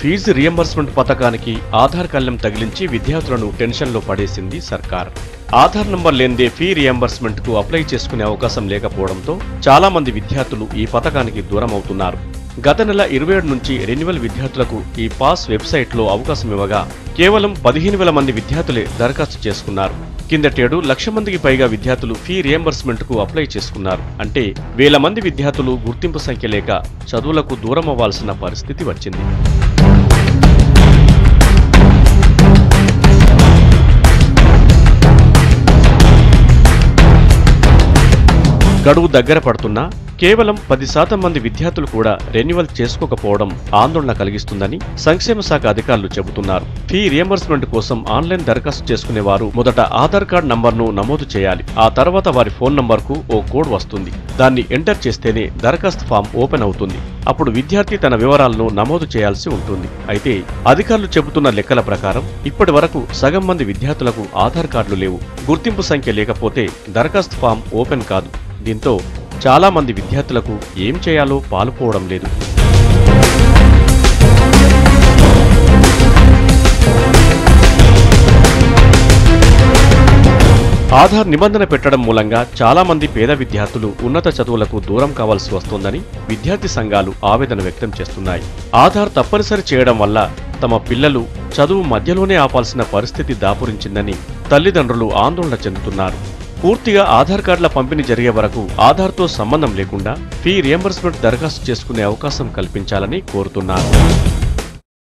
Fee reimbursement పథకానికి ఆధార్ కళ్లెం తగిలించి విద్యార్థులను టెన్షన్లో పడేసింది సర్కార్. ఆధార్ నంబర్ లేనిదే ఫీ రియంబర్స్మెంట్ కు అప్లై చేసుకునే అవకాశం లేకపోవడంతో చాలా మంది విద్యార్థులు ఈ పథకానికి దూరం అవుతున్నారు. గత నెల 27 నుంచి రెన్యువల్ విద్యార్థులకు ఈ పాస్ వెబ్సైట్లో అవకాశం ఇవ్వగా కేవలం 15,000 మంది విద్యార్థులే దరఖాస్తు చేసుకున్నారు. కిందటేడు 1,00,000 మందికి పైగా విద్యార్థులు ఫీ రియంబర్స్మెంట్ కు అప్లై చేసుకున్నారు. అంటే 1,000 మంది విద్యార్థులు గుర్తింపు సంఖ్య లేక చదువులకు దూరం అవ్వాల్సిన పరిస్థితి వచ్చింది. గడువు దగ్గర పడుతున్నా కేవలం 10% మంది విద్యార్థులు కూడా రెన్యువల్ చేసుకోకపోవడం ఆందోళన కలిగిస్తుందని సంక్షేమ శాఖ అధికారులు చెబుతున్నారు. ఫీ రియంబర్స్మెంట్ కోసం ఆన్లైన్ దరఖాస్తు చేసుకునేవారు మొదట ఆధార్ కార్డు నంబర్ను నమోదు చేయాలి. ఆ తర్వాత వారి ఫోన్ నంబర్కు ఓ కోడ్ వస్తుంది. దాన్ని ఎంటర్ చేస్తేనే దరఖాస్తు ఫామ్ ఓపెన్ అవుతుంది. అప్పుడు విద్యార్థి తన వివరాలను నమోదు చేయాల్సి ఉంటుంది. అయితే అధికారులు చెబుతున్న లెక్కల ప్రకారం ఇప్పటి వరకు సగం మంది విద్యార్థులకు ఆధార్ కార్డులు లేవు. గుర్తింపు సంఖ్య లేకపోతే దరఖాస్తు ఫామ్ ఓపెన్ కాదు. దీంతో చాలా మంది విద్యార్థులకు ఏం చేయాలో పాలుపోవడం లేదు. ఆధార్ నిబంధన పెట్టడం మూలంగా చాలా మంది పేద విద్యార్థులు ఉన్నత చదువులకు దూరం కావాల్సి వస్తోందని విద్యార్థి సంఘాలు ఆవేదన వ్యక్తం చేస్తున్నాయి. ఆధార్ తప్పనిసరి చేయడం వల్ల తమ పిల్లలు చదువు మధ్యలోనే ఆపాల్సిన పరిస్థితి దాపురించిందని తల్లిదండ్రులు ఆందోళన చెందుతున్నారు. పూర్తిగా ఆధార్ కార్డుల పంపిణీ జరిగే వరకు ఆధార్తో సంబంధం లేకుండా ఫీ రియంబర్స్మెంట్ దరఖాస్తు చేసుకునే అవకాశం కల్పించాలని కోరుతున్నారు.